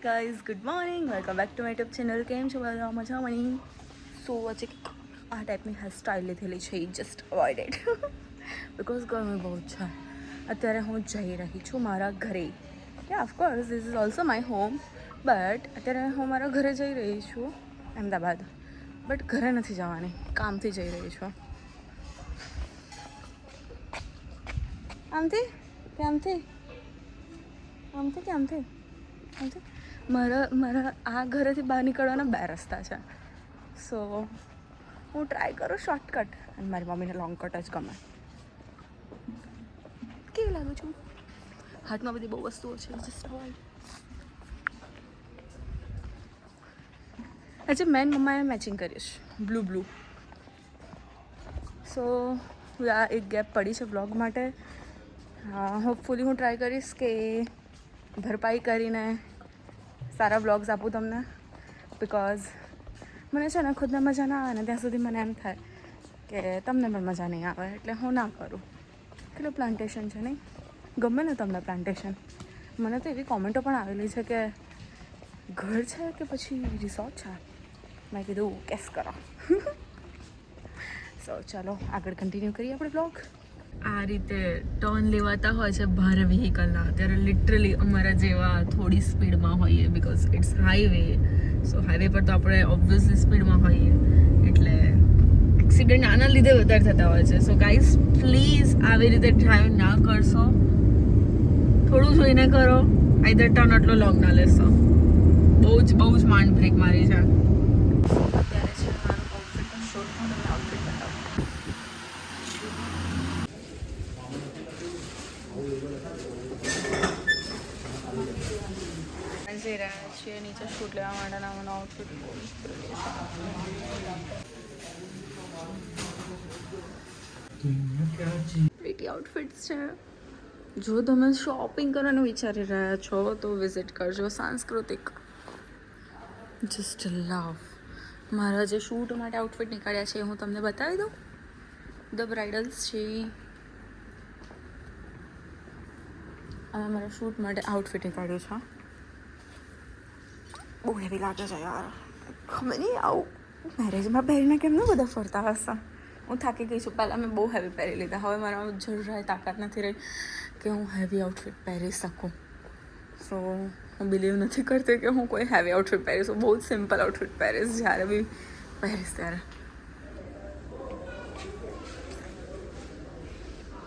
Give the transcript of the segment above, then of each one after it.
Guys, good morning, welcome back to my YouTube channel. કેમ છો બધા? મજામાં? સો આજે આ ટાઈપની હેરસ્ટાઈલ લીધેલી છે, જસ્ટ અવોઇડેડ બિકોઝ ગરમી બહુ છે. અત્યારે હું જઈ રહી છું મારા ઘરે. Of course this is also my home, but અત્યારે હું મારા ઘરે જઈ રહી છું અમદાવાદ. બટ ઘરે નથી જવાની, કામથી જઈ રહી છું. આમથી કે આમથી આમથી કે આમથી આમથી મારા આ ઘરેથી બહાર નીકળવાના 2 રસ્તા છે. સો હું ટ્રાય કરું શોર્ટકટ, અને મારી મમ્મીને લોંગ કટ જ ગમે. કેવી લાગુ છું? હાથમાં બધી બહુ વસ્તુઓ છે. Just avoid. આજે મેન મમ્માએ મેચિંગ કરીશ, બ્લુ. સો આ એક ગેપ પડી છે બ્લોગ માટે. હોપફુલી હું ટ્રાય કરીશ કે ભરપાઈ કરીને સારા બ્લોગ્સ આપું તમને. બિકોઝ મને છે ને ખુદને મજા ના આવે ને ત્યાં સુધી મને એમ થાય કે તમને પણ મજા નહીં આવે, એટલે હું ના કરું. કેટલું પ્લાન્ટેશન છે નહીં? ગમે ને તમને પ્લાન્ટેશન? મને તો એવી કોમેન્ટો પણ આવેલી છે કે ઘર છે કે પછી રિસોર્ટ છે. મેં કીધું કેસ કરો. સો ચાલો આગળ કન્ટિન્યુ કરીએ આપણે બ્લોગ. આ રીતે ટર્ન લેવાતા હોય છે ભારે વ્હીકલના. અત્યારે લિટરલી અમારા જેવા થોડી સ્પીડમાં હોઈએ, because it's highway. So highway પર તો આપણે ઓબ્વિયસલી સ્પીડમાં હોઈએ, એટલે એક્સિડન્ટ આના લીધે વધારે થતા હોય છે. સો ગાઈઝ પ્લીઝ આવી રીતે ડ્રાઈવ ના કરશો, થોડું જોઈને કરો. આઈધર ટર્ન આટલો લોંગ ના લેશો. બહુ જ માંડ બ્રેક મારી છે. અત્યારે છે મારું આઉટફિટ શૂટ, તમને આઉટફિટ બતાવું. જઈ રહ્યા છીએ નીચે શૂટ લેવા માટેના. મને આઉટફિટ પ્રીટી આઉટફિટ્સ છે. જો તમે શોપિંગ કરવાનું વિચારી રહ્યા છો તો વિઝિટ કરજો સાંસ્કૃતિક. જસ્ટ લવ. મારા જે શૂટ માટે આઉટફિટ નીકળ્યા છે હું તમને બતાવી દઉં. ધ બ્રાઇડલ્સ છે. અને મારા શૂટ માટે આઉટફિટ નીકળ્યું છે. બહુ હેવી લાગે છે યાર. ખબર નહીં આવું મેરેજમાં પહેરીને કેમ ન બધા ફરતા હશે. હું થાકી ગઈ છું. પહેલાં મેં બહુ હેવી પહેરી લીધા. હવે મારામાં જરાય તાકાત નથી રહી કે હું હેવી આઉટફિટ પહેરી શકું. સો હું બિલીવ નથી કરતી કે હું કોઈ હેવી આઉટફિટ પહેરીશ. બહુ જ સિમ્પલ આઉટફિટ પહેરીશ જ્યારે બી પહેરીશ ત્યારે.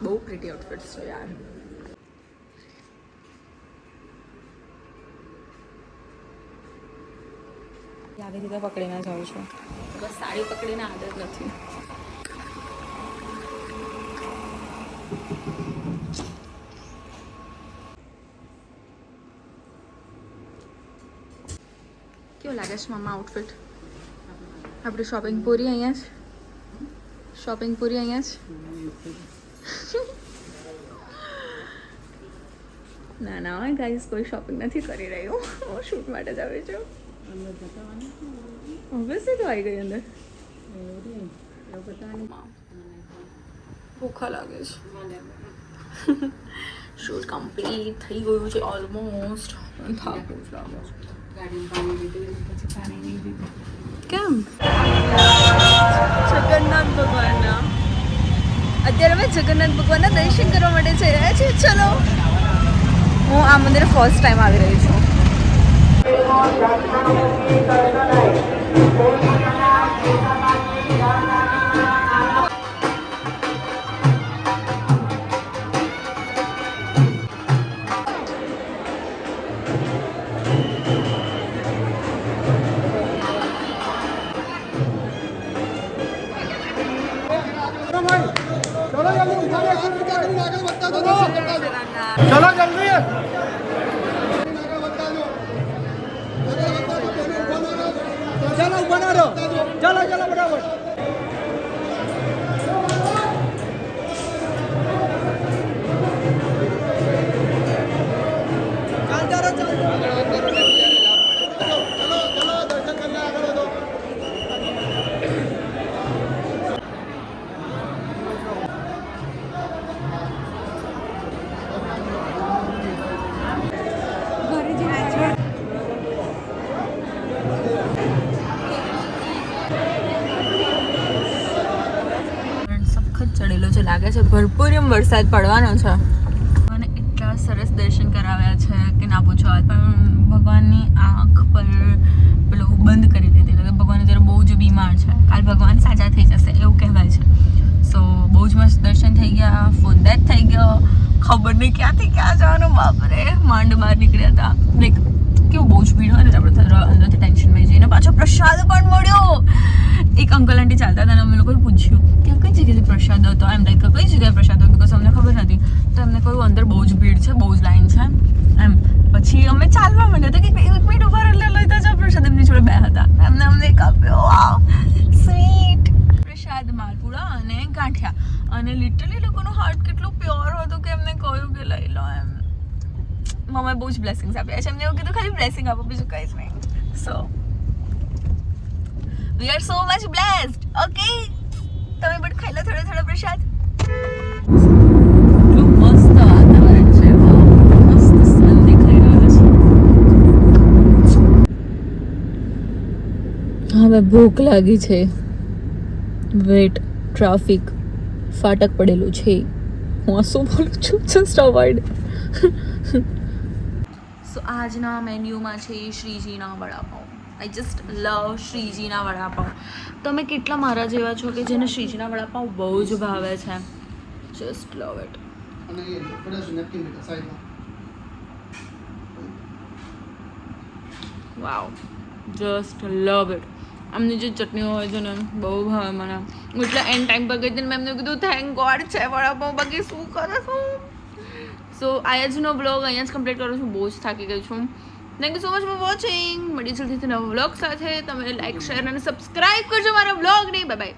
બહુ પ્રીટી આઉટફિટ્સ છે યાર. આવી રીતે પકડીને જાઉં છું. બસ સાડી પકડીને આદત નથી. કેવું લાગે છે મમ્મા આઉટફિટ? આપણી શોપિંગ પૂરી અહીંયા જ. શોપિંગ પૂરી અહીંયા જ. ના હોય ગાઈસ, કોઈ શોપિંગ નથી કરી રહ્યું. હું શૂટ માટે જ આવી છું. ઓબ્વિયસલી તો આવી ગઈ અંદર. ભૂખા લાગે છે. શૂટ કમ્પ્લીટ થઈ ગયું છે ઓલમોસ્ટ. થાકું જ લાગે છે. કેમ? જગન્નાથ ભગવાનના અત્યારે અમે જગન્નાથ ભગવાનના દર્શન કરવા માટે જઈ રહ્યા છીએ. ચલો, હું આ મંદિરે ફર્સ્ટ ટાઈમ આવી રહી છું. चलो जल्दी चलो बना दो. चलो बराबर. લાગે છે ભરપૂર એમ વરસાદ પડવાનો છે અને એટલા સરસ દર્શન કરાવ્યા છે કે ના પૂછો વાત. પણ ભગવાનની આંખ પર પેલું બંધ કરી દીધી એટલે ભગવાન અત્યારે બહુ જ બીમાર છે. કાલ ભગવાન સાજા થઈ જશે એવું કહેવાય છે. સો બહુ જ મસ્ત દર્શન થઈ ગયા. ફોન ડેથ થઈ ગયો. ખબર નહીં ક્યાંથી ક્યાં જવાનું બાપરે. માંડ બહાર નીકળ્યા હતા. લાઈક કેવું બહુ જ ભીડ હોય ને આપણે અંદરથી ટેન્શનમાં જઈને પાછો પ્રસાદ પણ મળ્યો. એક અંકલ આંટી ચાલતા હતા અને અમે લોકોએ પૂછ્યું કે કઈ જગ્યાએ પ્રસાદ હતો. એમ લાઈક કઈ જગ્યાએ પ્રસાદ હતો બિકોઝ અમને ખબર નથી. તો એમને કહ્યું અંદર બહુ જ ભીડ છે, બહુ જ લાઈન છે એમ. પછી અમે ચાલવા માંડ્યા હતા કે 1 મિનિટ ઉભા એટલે લેતા જાઓ પ્રસાદ. એમની જોડે બે હતા. એમને અમને આપ્યો. વાવ સ્વીટ પ્રસાદ માલપુડા અને ગાંઠિયા. અને લિટરલી લોકોનો હાર્ટ કેટલો પ્યોર હતો કે એમને કહ્યું કે લઈ લો એમ. મમ્માએ બહુ જ બ્લેસિંગ્સ આપ્યા છે. એમને એવું કીધું ખાલી બ્લેસિંગ આપો બીજું કંઈ જ નહીં. So we are so much blessed. Okay તમે પણ ખાઈ લો થોડો થોડો પ્રસાદ. કેટલું મસ્ત વાતાવરણ છે. મસ્ત સન દેખાઈ રહ્યો છે. હવે ભૂખ લાગી છે. વેટ ટ્રાફિક ફાટક પડેલું છે. હું શું બોલું છું જસ્ટ અવોઇડ. સો આજના મેન્યુમાં છે શ્રીજીના વડાપાઉં. આઈ જસ્ટ લવ શ્રીજીના વડાપાઉં. તમે કેટલા મારા જેવા છો કે જેને શ્રીજીના વડાપાઉં બહુ જ ભાવે છે? Just love it. Wow just love it. આમની જે ચટણી હોય છે ને બહુ ભાવે મને. એટલે એન્ડ ટાઈમ પર ગઈ હતી મેં એમને કીધું થેન્ક ગોડ છે વડાપાઉં. બાકી શું કરે છું. સો આજનો બ્લોગ અહીંયા જ કમ્પ્લીટ કરું છું. બહુ જ થાકી ગઈ છું. Thank you so much for watching. મળી જલ્દીથી નવા બ્લોગ સાથે. તમે લાઈક શેર અને સબસ્ક્રાઈબ કરજો મારા બ્લોગને. Bye bye.